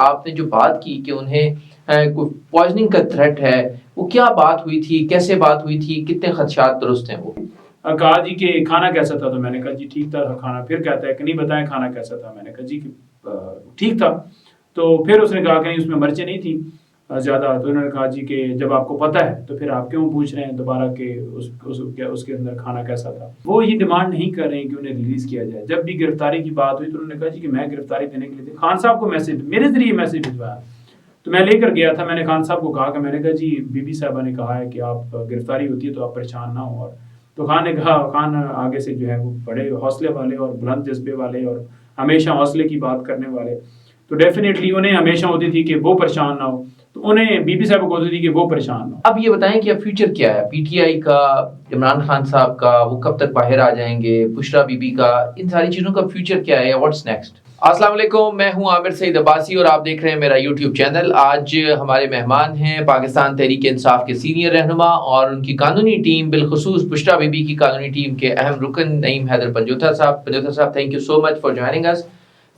آپ نے جو بات کی کہ انہیں کوئی پوائزننگ کا تھریٹ ہے، وہ کیا بات ہوئی تھی، کیسے بات ہوئی تھی، کتنے خدشات درست ہیں وہ؟ کہا جی کہ کھانا کیسا تھا، تو میں نے کہا جی ٹھیک تھا کھانا. پھر کہتا ہے کہ نہیں بتائیں کھانا کیسا تھا. میں نے کہا جی ٹھیک تھا. تو پھر اس نے کہا کہ نہیں اس میں مرچیں نہیں تھیں زیادہ. تو انہوں نے کہا جی کہ جب آپ کو پتہ ہے تو پھر آپ کیوں پوچھ رہے ہیں دوبارہ کہ اس کے اندر کھانا کیسا تھا. وہ یہ ڈیمانڈ نہیں کر رہے ہیں کہ انہیں ریلیز کیا جائے. جب بھی گرفتاری کی بات ہوئی تو انہوں نے کہا جی کہ میں گرفتاری دینے کے لیے خان صاحب کو میسج میرے ذریعے میسج بھجوایا. تو میں لے کر گیا تھا. میں نے خان صاحب کو کہا کہ میں نے کہا جی بی بی صاحبہ نے کہا ہے کہ آپ گرفتاری ہوتی ہے تو آپ پریشان نہ ہوں. اور تو خان نے کہا، خان آگے سے جو ہے وہ بڑے حوصلے والے اور بلند جذبے والے اور ہمیشہ حوصلے کی بات کرنے والے. تو ڈیفینیٹلی انہیں ہمیشہ ہوتی تھی کہ وہ پریشان نہ ہو، تو انہیں بی بی صاحب کو ہوتی تھی کہ وہ پریشان نہ ہو. اب یہ بتائیں کہ اب فیوچر کیا ہے پی ٹی آئی کا، عمران خان صاحب کا، وہ کب تک باہر آ جائیں گے، بشرا بی بی کا، ان ساری چیزوں کا فیوچر کیا ہے، واٹس نیکسٹ؟ السلام علیکم، میں ہوں عامر سعید عباسی اور آپ دیکھ رہے ہیں میرا یوٹیوب چینل. آج ہمارے مہمان ہیں پاکستان تحریک انصاف کے سینئر رہنما اور ان کی قانونی ٹیم، بالخصوص بشرا بی بی کی قانونی ٹیم کے اہم رکن نعیم Haider پنجوتا Sahib. Panjota Sahib, thank you so much for joining us.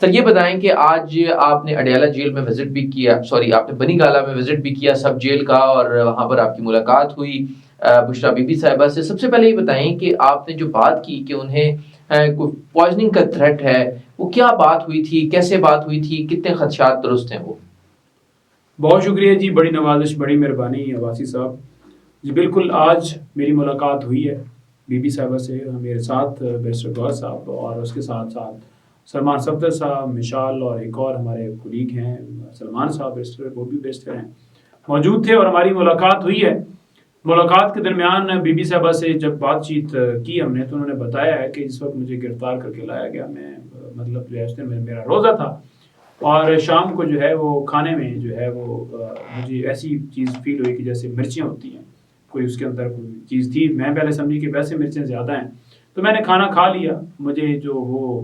Sir یہ بتائیں کہ آج آپ نے اڈیالہ جیل میں وزٹ بھی کیا، آپ نے بنی گالہ میں وزٹ بھی کیا سب جیل کا، اور وہاں پر آپ کی ملاقات ہوئی بشرا بی بی صاحبہ سے. سب سے پہلے یہ بتائیں کہ آپ نے جو بات کی کہ انہیں کوئی پوائزننگ کا تھریٹ ہے، وہ کیا بات ہوئی تھی، کیسے بات ہوئی تھی، کتنے خدشات درست ہیں وہ؟ بہت شکریہ جی، بڑی نوازش، بڑی مہربانی عباسی صاحب. جی بالکل، آج میری ملاقات ہوئی ہے بی بی صاحبہ سے. میرے ساتھ بیرسٹر گوہر صاحب اور اس کے ساتھ ساتھ سلمان صفدر صاحب، مشال اور ایک اور ہمارے کولیگ ہیں سلمان صاحب بیرسٹر، وہ بھی بیرسٹر ہیں، موجود تھے اور ہماری ملاقات ہوئی ہے. ملاقات کے درمیان بی بی صاحبہ سے جب بات چیت کی ہم نے، تو انہوں نے بتایا ہے کہ اس وقت مجھے گرفتار کر کے لایا گیا. میں مطلب جو ہے اس دن میرا روزہ تھا اور شام کو جو ہے وہ کھانے میں جو ہے وہ مجھے ایسی چیز فیل ہوئی کہ جیسے مرچیں ہوتی ہیں، کوئی اس کے اندر کوئی چیز تھی. میں پہلے سمجھی کہ ویسے مرچیں زیادہ ہیں، تو میں نے کھانا کھا لیا. مجھے جو وہ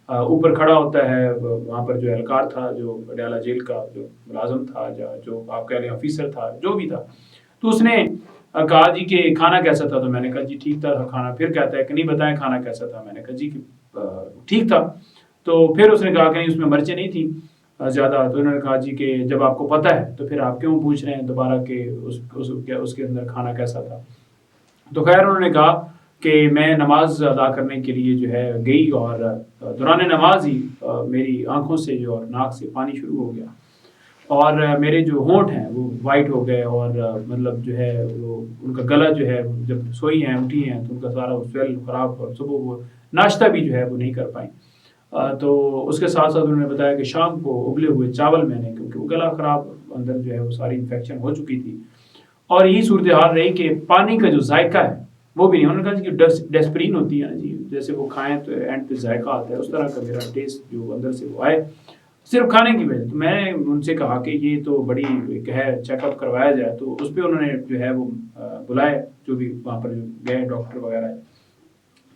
اوپر کھڑا ہوتا ہے وہاں پر جو اہلکار تھا، جو اڈیالہ جیل کا جو ملازم تھا، جو آپ کہہ لیں آفیسر تھا، جو بھی تھا، تو اس نے کہا جی کہ کھانا کیسا تھا. تو میں نے کہا جی ٹھیک تھا کھانا. پھر کہتا ہے کہ نہیں بتائیں کھانا کیسا تھا. میں نے کہا جی ٹھیک تھا. تو پھر اس نے کہا کہ نہیں اس میں مرچیں نہیں تھیں زیادہ. تو انہوں نے کہا جی کہ جب آپ کو پتہ ہے تو پھر آپ کیوں پوچھ رہے ہیں دوبارہ کہ اس کے اندر کھانا کیسا تھا. تو خیر انہوں نے کہا کہ میں نماز ادا کرنے کے لیے جو ہے گئی اور دوران نماز ہی میری آنکھوں سے جو اور ناک سے پانی شروع ہو گیا اور میرے جو ہونٹ ہیں وہ وائٹ ہو گئے اور مطلب جو ہے وہ ان کا گلا جو ہے جب سوئی ہیں اٹھی ہیں تو ان کا سارا سویل خراب، اور صبح وہ ناشتہ بھی جو ہے وہ نہیں کر پائیں. تو اس کے ساتھ ساتھ انہوں نے بتایا کہ شام کو ابلے ہوئے چاول میں نے، کیونکہ وہ گلا خراب اندر جو ہے وہ ساری انفیکشن ہو چکی تھی اور یہی صورتحال رہی کہ پانی کا جو ذائقہ ہے وہ بھی نہیں. انہوں نے کہا کہ ڈیسپرین ہوتی ہے نا جی، جیسے وہ کھائیں تو اینڈ پہ ذائقہ آتا ہے، اس طرح کا میرا ٹیسٹ جو اندر سے وہ آئے صرف کھانے کی وجہ. تو میں نے ان سے کہا کہ یہ تو بڑی ایک ہے، چیک اپ کروایا جائے. تو اس پہ انہوں نے جو ہے وہ بلائے جو بھی وہاں پر جو گئے ڈاکٹر وغیرہ.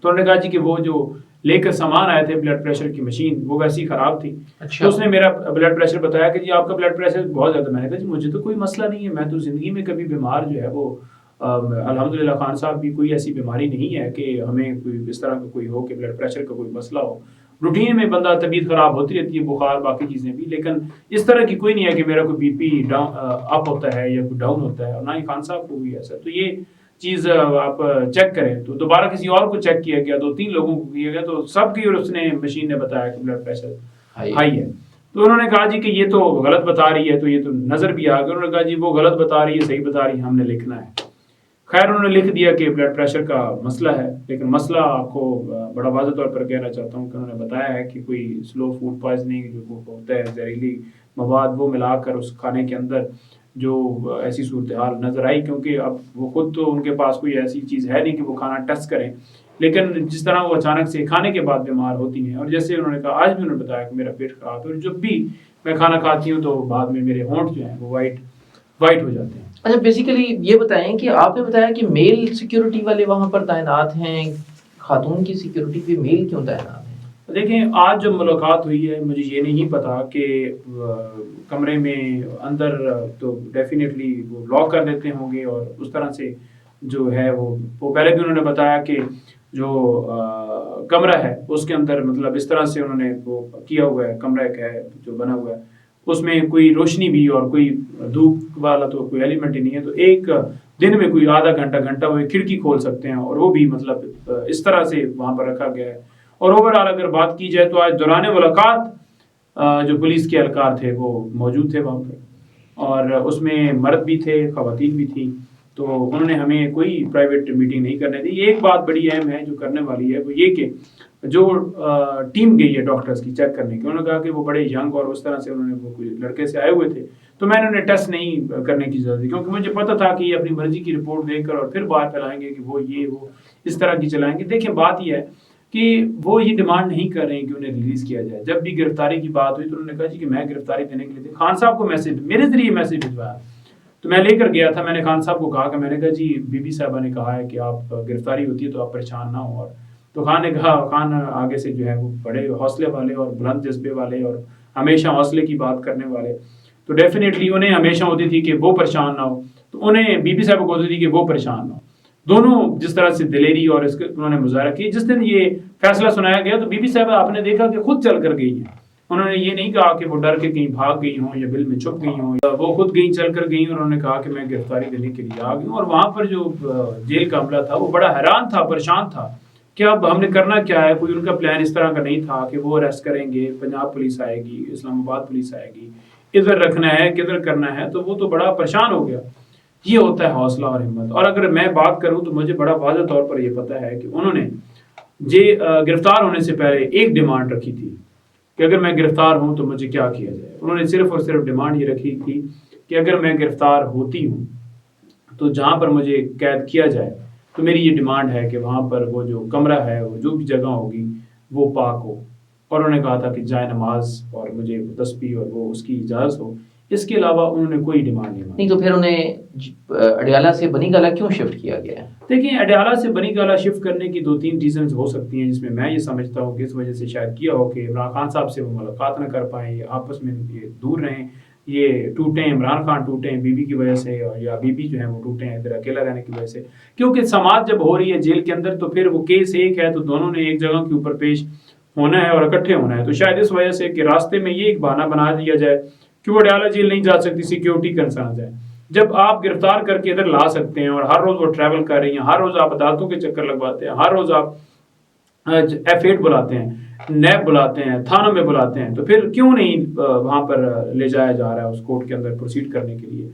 تو انہوں نے کہا جی کہ وہ جو لے کر سامان آئے تھے بلڈ پریشر کی مشین، وہ ویسی خراب تھی. تو اس نے میرا بلڈ پریشر بتایا کہ جی آپ کا بلڈ پریشر بہت زیادہ. میں نے کہا جی مجھے تو کوئی مسئلہ نہیں ہے، میں تو زندگی میں کبھی بیمار جو ہے وہ الحمدللہ خان صاحب بھی کوئی ایسی بیماری نہیں ہے کہ ہمیں کوئی اس طرح کا کوئی ہو کہ بلڈ پریشر کا کوئی مسئلہ ہو. روٹین میں بندہ طبیعت خراب ہوتی رہتی ہے، بخار باقی چیزیں بھی، لیکن اس طرح کی کوئی نہیں ہے کہ میرا کوئی بی پی ڈاؤن اپ ہوتا ہے یا کوئی ڈاؤن ہوتا ہے، اور نہ ہی خان صاحب کو بھی ایسا. تو یہ چیز آپ چیک کریں. تو دوبارہ کسی اور کو چیک کیا گیا، 2-3 لوگوں کو کیا گیا، تو سب کی اور اس نے مشین نے بتایا کہ بلڈ پریشر ہائی ہے. تو انہوں نے کہا جی کہ یہ تو غلط بتا رہی ہے. تو یہ تو نظر بھی آ گیا. انہوں نے کہا جی وہ غلط بتا رہی ہے، صحیح بتا رہی ہے، ہم نے لکھنا ہے. خیر انہوں نے لکھ دیا کہ بلڈ پریشر کا مسئلہ ہے، لیکن مسئلہ آپ کو بڑا واضح طور پر کہنا چاہتا ہوں کہ انہوں نے بتایا ہے کہ کوئی سلو فوڈ پوائزننگ جو ہوتا ہے، زہریلی مواد وہ ملا کر اس کھانے کے اندر جو ایسی صورتحال نظر آئی. کیونکہ اب وہ خود تو ان کے پاس کوئی ایسی چیز ہے نہیں کہ وہ کھانا ٹیسٹ کریں، لیکن جس طرح وہ اچانک سے کھانے کے بعد بیمار ہوتی ہیں، اور جیسے انہوں نے کہا آج بھی انہوں نے بتایا کہ میرا پیٹ خراب ہے اور جب بھی میں کھانا کھاتی ہوں تو بعد میں میرے ہونٹ جو ہیں وہ وائٹ ہو جاتے ہیں. اچھا بیسیکلی یہ بتائیں کہ آپ نے بتایا کہ میل سیکیورٹی والے وہاں پر تعینات ہیں، خاتون کی سیکیورٹی پہ میل کیوں تعینات ہیں؟ دیکھیں آج جب ملاقات ہوئی ہے مجھے یہ نہیں پتا کہ کمرے میں اندر تو ڈیفینیٹلی وہ لاک کر دیتے ہوں گے، اور اس طرح سے جو ہے وہ پہلے بھی انہوں نے بتایا کہ جو کمرہ ہے اس کے اندر مطلب اس طرح سے انہوں نے وہ کیا ہوا ہے، کمرہ ایک ہے جو بنا ہوا ہے اس میں کوئی روشنی بھی اور کوئی دھوپ والا تو کوئی ایلیمنٹ ہی نہیں ہے، تو ایک دن میں کوئی آدھا گھنٹہ وہ کھڑکی کھول سکتے ہیں، اور وہ بھی مطلب اس طرح سے وہاں پر رکھا گیا ہے۔ اور اوور آل اگر بات کی جائے تو آج دوران ملاقات جو پولیس کے اہلکار تھے وہ موجود تھے وہاں پر، اور اس میں مرد بھی تھے، خواتین بھی تھیں، تو انہوں نے ہمیں کوئی پرائیویٹ میٹنگ نہیں کرنے دی۔ ایک بات بڑی اہم ہے جو کرنے والی ہے، وہ یہ کہ جو ٹیم گئی ہے ڈاکٹرز کی چیک کرنے کی، انہوں نے کہا کہ وہ بڑے ینگ اور اس طرح سے انہوں نے وہ کوئی لڑکے سے آئے ہوئے تھے، تو میں نے انہیں ٹیسٹ نہیں کرنے کی ضرورت دی، کیونکہ مجھے پتہ تھا کہ یہ اپنی مرضی کی رپورٹ دے کر اور پھر باہر پھیلائیں گے کہ وہ اس طرح کی چلائیں گے۔ دیکھیں بات یہ ہے کہ وہ یہ ڈیمانڈ نہیں کر رہے ہیں کہ انہیں ریلیز کیا جائے۔ جب بھی گرفتاری کی بات ہوئی تو انہوں نے کہا جی کہ میں گرفتاری دینے کے لیے خان صاحب کو میرے ذریعے میسج بھجوایا، تو میں لے کر گیا تھا۔ میں نے خان صاحب کو کہا کہ میں نے کہا جی بی بی صاحبہ نے کہا ہے کہ آپ گرفتاری ہوتی ہے تو آپ پریشان نہ ہوں، اور تو خان نے کہا، خان آگے سے جو ہے وہ بڑے حوصلے والے اور بلند جذبے والے اور ہمیشہ حوصلے کی بات کرنے والے، تو ڈیفینیٹلی انہیں ہمیشہ ہوتی تھی کہ وہ پریشان نہ ہو، تو انہیں بی بی صاحب کو ہوتی تھی کہ وہ پریشان نہ ہو۔ دونوں جس طرح سے دلیری اور اس کے انہوں نے مظاہرہ کی، جس دن یہ فیصلہ سنایا گیا تو بی بی صاحب آپ نے دیکھا کہ خود چل کر گئی ہیں۔ انہوں نے یہ نہیں کہا کہ وہ ڈر کے کہیں بھاگ گئی ہوں یا بل میں چھپ گئی ہوں، وہ خود گئی چل کر گئی، اور انہوں نے کہا کہ میں گرفتاری دینے کے لیے آ گئی ہوں۔ اور وہاں پر جو جیل کا عملہ تھا وہ بڑا حیران تھا، پریشان تھا کہ اب ہم نے کرنا کیا ہے۔ کوئی ان کا پلان اس طرح کا نہیں تھا کہ وہ اریسٹ کریں گے، پنجاب پولیس آئے گی، اسلام آباد پولیس آئے گی، ادھر رکھنا ہے کدھر کرنا ہے، تو وہ تو بڑا پریشان ہو گیا۔ یہ ہوتا ہے حوصلہ اور ہمت۔ اور اگر میں بات کروں تو مجھے بڑا واضح طور پر یہ پتہ ہے کہ انہوں نے گرفتار ہونے سے پہلے ایک ڈیمانڈ رکھی تھی کہ اگر میں گرفتار ہوں تو مجھے کیا کیا جائے۔ انہوں نے صرف اور صرف ڈیمانڈ یہ رکھی تھی کہ اگر میں گرفتار ہوتی ہوں تو جہاں پر مجھے قید کیا جائے تو میری یہ ڈیمانڈ ہے کہ وہاں پر وہ جو کمرہ ہے، وہ جو بھی جگہ ہوگی وہ پاک ہو، اور انہوں نے کہا تھا کہ جائے نماز اور مجھے تسبیح اور وہ اس کی اجازت ہو، اس کے علاوہ انہوں نے کوئی ڈیمانڈ نہیں۔ تو پھر انہیں اڈیالہ سے بنی گالہ کیوں شفٹ کیا گیا ہے؟ دیکھیں اڈیالہ سے بنی گالہ شفٹ کرنے کی 2-3 ریزنز ہو سکتی ہیں، جس میں یہ سمجھتا ہوں کہ اس وجہ سے شاید کیا ہو کہ عمران خان صاحب سے وہ ملاقات نہ کر پائیں، یا آپس میں یہ دور رہیں، یہ ٹوٹیں، عمران خان ٹوٹیں بی بی کی وجہ سے، یا بی بی جو ہے وہ ٹوٹیں ادھر اکیلا رہنے کی وجہ سے، کیونکہ سماعت جب ہو رہی ہے جیل کے اندر تو پھر وہ کیس ایک ہے تو دونوں نے ایک جگہ کے اوپر پیش ہونا ہے اور اکٹھے ہونا ہے، تو شاید اس وجہ سے کہ راستے میں یہ ایک بہانہ بنا دیا جائے کہ وہ اڈیالہ جیل نہیں جا سکتی، سیکیورٹی کنسرنز ہیں۔ جب آپ گرفتار کر کے ادھر لا سکتے ہیں اور ہر روز وہ ٹریول کر رہی ہیں، ہر روز آپ عدالتوں کے چکر لگواتے ہیں، ہر روز آپ F8 بلاتے ہیں، نیب بلاتے ہیں، تھانوں میں بلاتے ہیں، تو پھر کیوں نہیں وہاں پر لے جایا جا رہا ہے اس کورٹ کے اندر پروسیڈ کرنے کے لیے؟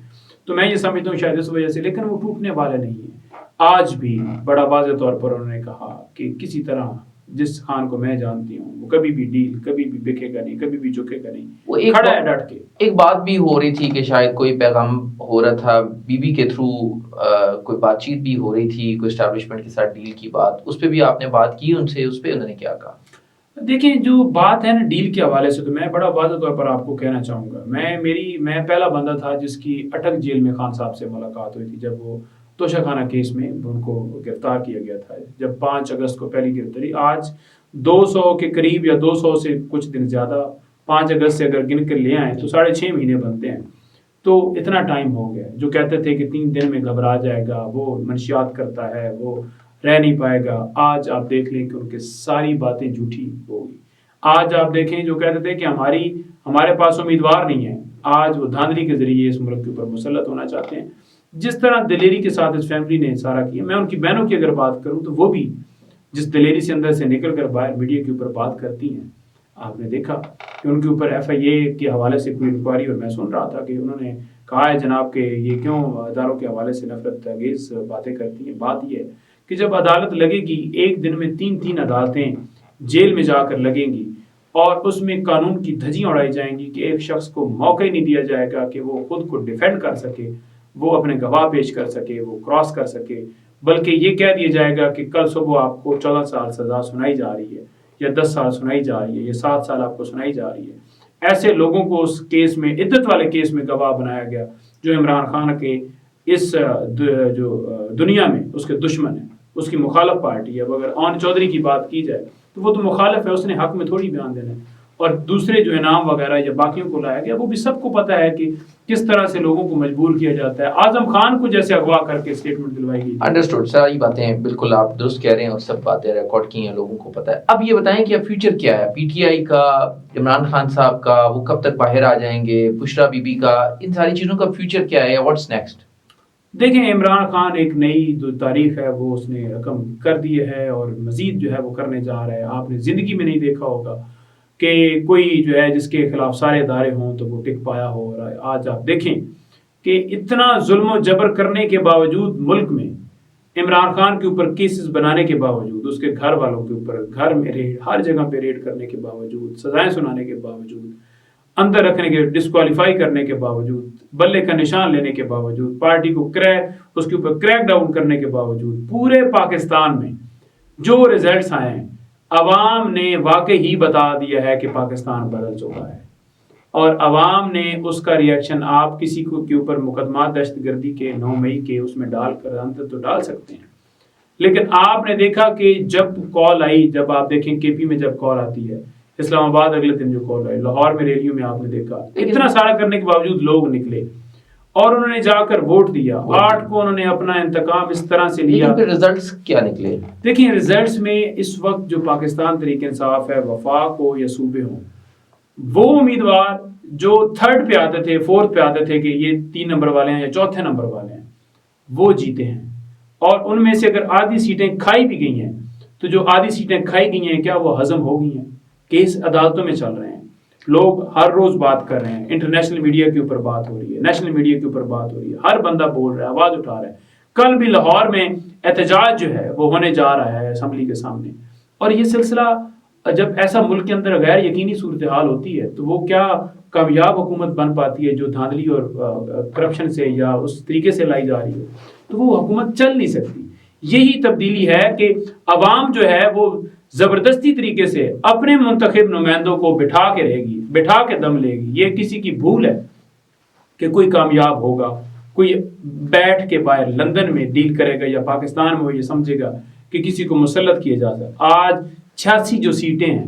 تو میں یہ سمجھتا ہوں شاید اس وجہ سے، لیکن وہ ٹوٹنے والے نہیں ہیں۔ آج بھی بڑا واضح طور پر انہوں نے کہا کہ کسی طرح جس خان کو میں جانتی ہوں وہ کبھی بھی ڈیل، کبھی بھی بکے گا نہیں، کبھی بھی جھکے گا نہیں، وہ کھڑا ہے ڈٹ کے۔ ایک بات بھی ہو رہی تھی کہ شاید کوئی پیغام ہو رہا تھا بی بی کے تھرو، کوئی بات چیت بھی ہو رہی تھی کوئی اسٹیبلشمنٹ کے ساتھ ڈیل کی بات، اس پہ بھی آپ نے بات کی ان سے، اس پہ انہوں نے کیا کہا؟ دیکھیں جو بات ہے نا ڈیل کے حوالے سے، تو میں بڑا واضح طور پر آپ کو کہنا چاہوں گا، میں پہلا بندہ تھا جس کی اٹک جیل میں خان صاحب سے ملاقات ہوئی تھی، جب وہ توشہ خانہ کیس میں ان کو گرفتار کیا گیا تھا، جب 5 اگست کو پہلی گرفتاری، آج 200 کے قریب یا 200 سے کچھ دن زیادہ، 5 اگست سے اگر گن کر لے آئیں تو 6.5 مہینے بنتے ہیں، تو اتنا ٹائم ہو گیا۔ جو کہتے تھے کہ 3 دن میں گھبرا جائے گا، وہ منشیات کرتا ہے، وہ رہ نہیں پائے گا، آج آپ دیکھ لیں کہ ان کے ساری باتیں جھوٹی ہو گئی۔ آج آپ دیکھیں جو کہتے تھے کہ ہمارے پاس امیدوار نہیں ہے، آج وہ دھاندلی کے ذریعے اس ملک کے اوپر مسلط ہونا چاہتے ہیں۔ جس طرح دلیری کے ساتھ اس فیملی نے سارا کیا، میں ان کی بہنوں کی اگر بات کروں تو وہ بھی جس دلیری سے اندر سے نکل کر باہر میڈیا کے اوپر بات کرتی ہیں، آپ نے دیکھا کہ ان کے اوپر FIA کے حوالے سے کوئی انکوائری، اور میں سن رہا تھا کہ انہوں نے کہا ہے جناب کہ یہ کیوں اداروں کے حوالے سے نفرت انگیز باتیں کرتی ہیں۔ بات یہ ہے کہ جب عدالت لگے گی، ایک دن میں 3 عدالتیں جیل میں جا کر لگیں گی، اور اس میں قانون کی دھجیاں اڑائی جائیں گی کہ ایک شخص کو موقع ہی نہیں دیا جائے گا کہ وہ خود کو ڈیفینڈ کر سکے، وہ اپنے گواہ پیش کر سکے، وہ کراس کر سکے، بلکہ یہ کہہ دیا جائے گا کہ کل صبح آپ کو 14 سال سزا سنائی جا رہی ہے، یا 10 سال سنائی جا رہی ہے، یا 7 سال آپ کو سنائی جا رہی ہے۔ ایسے لوگوں کو اس کیس میں، عدت والے کیس میں گواہ بنایا گیا جو عمران خان کے اس جو دنیا میں اس کے دشمن ہے، اس کی مخالف پارٹی ہے۔ اب اگر آن چودھری کی بات کی جائے تو وہ تو مخالف ہے، اس نے حق میں تھوڑی بیان دینا ہے۔ اور دوسرے جو انعام وغیرہ یا باقیوں کو لایا گیا، وہ بھی سب کو پتہ ہے کہ کس طرح سے لوگوں کو مجبور کیا جاتا ہے. اعظم خان کو جیسے اغوا کر کے اسٹیٹمنٹ دلوائی گئی. انڈرسٹوڈ، ساری باتیں بالکل آپ درست کہہ رہے ہیں اور سب باتیں ریکارڈ کی ہیں، لوگوں کو پتہ ہے. اب یہ بتائیں کہ اب فیوچر کیا ہے پی ٹی آئی کا، عمران خان صاحب کا، وہ کب تک باہر آ جائیں گے، بشرا بی بی کا، ان ساری چیزوں کا فیوچر کیا ہے، واٹس نیکسٹ؟ دیکھیں، عمران خان ایک نئی جو تاریخ ہے وہ اس نے رقم کر دی ہے اور مزید جو ہے وہ کرنے جا رہا ہے. آپ نے زندگی میں نہیں دیکھا ہوگا کہ کوئی جو ہے جس کے خلاف سارے ادارے ہوں تو وہ ٹک پایا ہو. اور آج آپ دیکھیں کہ اتنا ظلم و جبر کرنے کے باوجود ملک میں عمران خان کے اوپر کیسز بنانے کے باوجود، اس کے گھر والوں کے اوپر گھر میں ریڈ، ہر جگہ پہ ریڈ کرنے کے باوجود، سزائیں سنانے کے باوجود، اندر رکھنے کے، ڈسکوالیفائی کرنے کے باوجود، بلے کا نشان لینے کے باوجود، پارٹی کو اس کے اوپر کریک ڈاؤن کرنے کے باوجود، پورے پاکستان میں جو ریزلٹس آئے ہیں، عوام نے واقعی بتا دیا ہے کہ پاکستان بدل چکا ہے. اور عوام نے اس کا ریئیکشن، آپ کسی کو کے اوپر مقدمات دہشت گردی کے 9 مئی کے اس میں ڈال کر اندر تو ڈال سکتے ہیں، لیکن آپ نے دیکھا کہ جب کال آئی، جب آپ دیکھیں کے پی میں جب کال آتی ہے، اسلام آباد اگلے دن جو کال آئی، لاہور میں ریلیوں میں آپ نے دیکھا، اتنا سارا کرنے کے باوجود لوگ نکلے اور انہوں نے جا کر ووٹ دیا. 8 کو انہوں نے اپنا انتقام اس طرح سے لیا. ریزلٹس کیا نکلے؟ دیکھیں، ریزلٹس میں اس وقت جو پاکستان تحریک انصاف ہے، وفاق ہو یا صوبے ہوں، وہ امیدوار جو 3rd پہ آتے تھے، 4th پہ آتے تھے کہ یہ 3 نمبر والے ہیں یا 4تھے نمبر والے ہیں، وہ جیتے ہیں. اور ان میں سے اگر آدھی سیٹیں کھائی بھی گئی ہیں تو جو آدھی سیٹیں کھائی گئی ہیں، کیا وہ ہضم ہو گئی ہیں؟ کیس عدالتوں میں چل رہے ہیں، لوگ ہر روز بات کر رہے ہیں، انٹرنیشنل میڈیا کے اوپر بات ہو رہی ہے، نیشنل میڈیا کے اوپر بات ہو رہی ہے، ہر بندہ بول رہا ہے، آواز اٹھا رہا ہے. کل بھی لاہور میں احتجاج جو ہے وہ ہونے جا رہا ہے اسمبلی کے سامنے. اور یہ سلسلہ جب ایسا ملک کے اندر غیر یقینی صورتحال ہوتی ہے تو وہ کیا کامیاب حکومت بن پاتی ہے جو دھاندلی اور کرپشن سے یا اس طریقے سے لائی جا رہی ہے، تو وہ حکومت چل نہیں سکتی. یہی تبدیلی ہے کہ عوام جو ہے وہ زبردستی طریقے سے اپنے منتخب نمائندوں کو بٹھا کے رہے گی، بٹھا کے دم لے گی. یہ کسی کی بھول ہے کہ کوئی کامیاب ہوگا، کوئی بیٹھ کے باہر لندن میں ڈیل کرے گا یا پاکستان میں وہ یہ سمجھے گا کہ کسی کو مسلط کیا جا سکتا. آج 86 جو سیٹیں ہیں،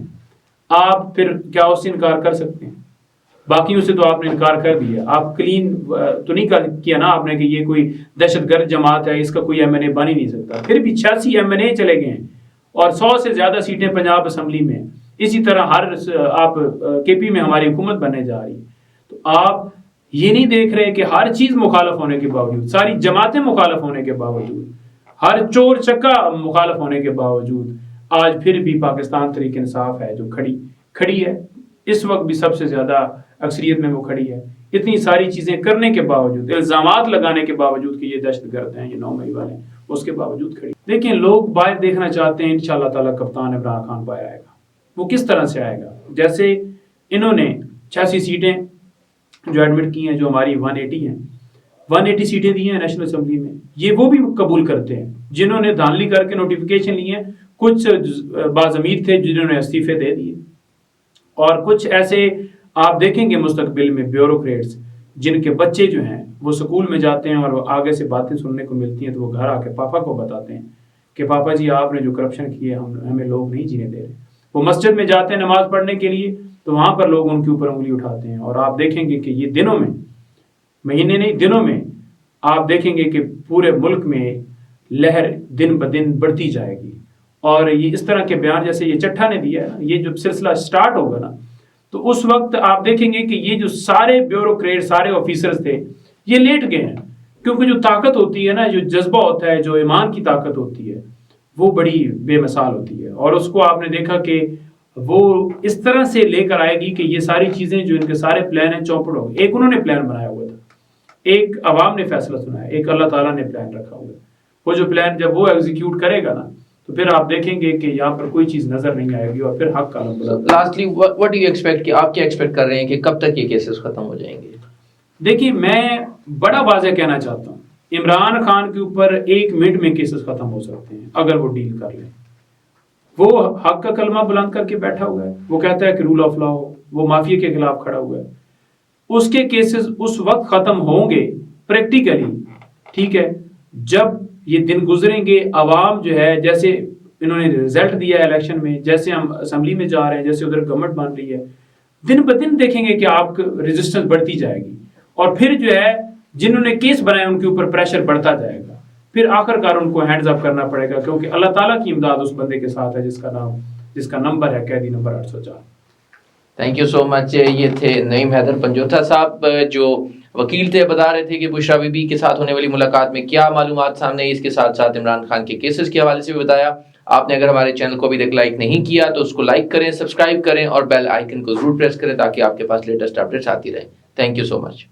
آپ پھر کیا اس سے انکار کر سکتے ہیں؟ باقیوں سے تو آپ نے انکار کر دیا. آپ کلین تو نہیں کیا نا آپ نے کہ یہ کوئی دہشت گرد جماعت ہے، اس کا کوئی MNA بن ہی نہیں سکتا. پھر بھی 86 MNA چلے گئے ہیں اور 100 سے زیادہ سیٹیں پنجاب اسمبلی میں. اسی طرح ہر آپ کے پی میں ہماری حکومت بننے جا رہی ہے. تو آپ یہ نہیں دیکھ رہے کہ ہر چیز مخالف ہونے کے باوجود، ساری جماعتیں مخالف ہونے کے باوجود، ہر چور چکا مخالف ہونے کے باوجود، آج پھر بھی پاکستان تحریک انصاف ہے جو کھڑی ہے. اس وقت بھی سب سے زیادہ اکثریت میں وہ کھڑی ہے. اتنی ساری چیزیں کرنے کے باوجود، الزامات لگانے کے باوجود کہ یہ دہشت گرد ہیں، یہ 9 مئی والے ہیں، اس کے باوجود کھڑی. دیکھیں، لوگ باہر دیکھنا چاہتے ہیں انشاءاللہ تعالیٰ کپتان عمران خان باہر آئے گا. وہ کس طرح سے آئے گا؟ جیسے انہوں نے 86 سیٹیں جو ایڈمٹ کی ہیں، جو ہماری 180 ہیں، 180 سیٹیں دی ہیں نیشنل اسمبلی میں، یہ وہ بھی قبول کرتے ہیں جنہوں نے دھاندلی کر کے نوٹیفیکیشن لی ہیں. کچھ باضمیر تھے جنہوں نے استعفے دے دیے، اور کچھ ایسے آپ دیکھیں گے مستقبل میں بیوروکریٹس جن کے بچے جو ہیں وہ سکول میں جاتے ہیں اور وہ آگے سے باتیں سننے کو ملتی ہیں تو وہ گھر آ کے پاپا کو بتاتے ہیں کہ پاپا جی آپ نے جو کرپشن کی ہے ہمیں لوگ نہیں جینے دے رہے. وہ مسجد میں جاتے ہیں نماز پڑھنے کے لیے تو وہاں پر لوگ ان کے اوپر انگلی اٹھاتے ہیں. اور آپ دیکھیں گے کہ یہ دنوں میں، مہینے نہیں دنوں میں آپ دیکھیں گے کہ پورے ملک میں لہر دن بدن بڑھتی جائے گی. اور یہ اس طرح کے بیان جیسے یہ چٹھا نے دیا ہے، یہ جب سلسلہ سٹارٹ ہوگا نا تو اس وقت آپ دیکھیں گے کہ یہ جو سارے بیوروکریٹ، سارے آفیسرز تھے، یہ لیٹ گئے ہیں. کیونکہ جو طاقت ہوتی ہے نا، جو جذبہ ہوتا ہے، جو ایمان کی طاقت ہوتی ہے، وہ بڑی بے مثال ہوتی ہے. اور اس کو آپ نے دیکھا کہ وہ اس طرح سے لے کر آئے گی کہ یہ ساری چیزیں جو ان کے سارے پلان ہیں چوپڑ ہو گئے. ایک انہوں نے پلان بنایا ہوا تھا، ایک عوام نے فیصلہ سنایا، ایک اللہ تعالیٰ نے پلان رکھا ہوا ہے. وہ جو پلان جب وہ ایگزیکیوٹ کرے گا نا تو پھر آپ دیکھیں گے کہ یہاں پر کوئی چیز نظر نہیں آئے گی اور پھر حق کا لمبا. Lastly what do you expect کہ آپ کیا ایکسپیکٹ کر رہے ہیں کہ کب تک یہ کیسز ختم ہو جائیں گے؟ دیکھیے، میں بڑا واضح کہنا چاہتا ہوں، عمران خان کے اوپر 1 منٹ میں کیسز ختم ہو سکتے ہیں اگر وہ ڈیل کر لیں. وہ حق کا کلمہ بلند کر کے بیٹھا ہوا ہے، وہ کہتا ہے کہ رول آف لا ہو، وہ مافیا کے خلاف کھڑا ہوا ہے. اس کے کیسز اس وقت ختم ہوں گے پریکٹیکلی، ٹھیک ہے، جب یہ دن گزریں گے. عوام جو ہے، جیسے انہوں نے رزلٹ دیا ہے الیکشن میں، جیسے ہم اسمبلی میں جا رہے ہیں، جیسے ادھر گورنمنٹ بن رہی ہے، دن بہ دن دیکھیں گے کہ آپ کی ریزسٹنس بڑھتی جائے گی، اور پھر جو ہے جنہوں نے کیس بنائے ان کے اوپر پریشر بڑھتا جائے گا، پھر آخر کار ان کو ہینڈز اپ کرنا پڑے گا، کیونکہ اللہ تعالیٰ کی امداد اس بندے کے ساتھ ہے جس کا نمبر ہے قیدی نمبر 804۔ تھینک یو سو مچ۔ یہ تھے نعیم حیدر پنجوتھا صاحب جو وکیل تھے، بتا رہے تھے کہ بشرا بی بی کے ساتھ ہونے والی ملاقات میں کیا معلومات سامنے آئی، اس کے ساتھ ساتھ عمران خان کے کیسز کے حوالے سے بھی بتایا۔ آپ نے اگر ہمارے چینل کو ابھی تک لائک نہیں کیا تو اس کو لائک کریں، سبسکرائب کریں اور بیل آئیکن کو ضرور پریس کریں تاکہ آپ کے پاس لیٹسٹ اپڈیٹس آتی رہیں۔ Thank you so much.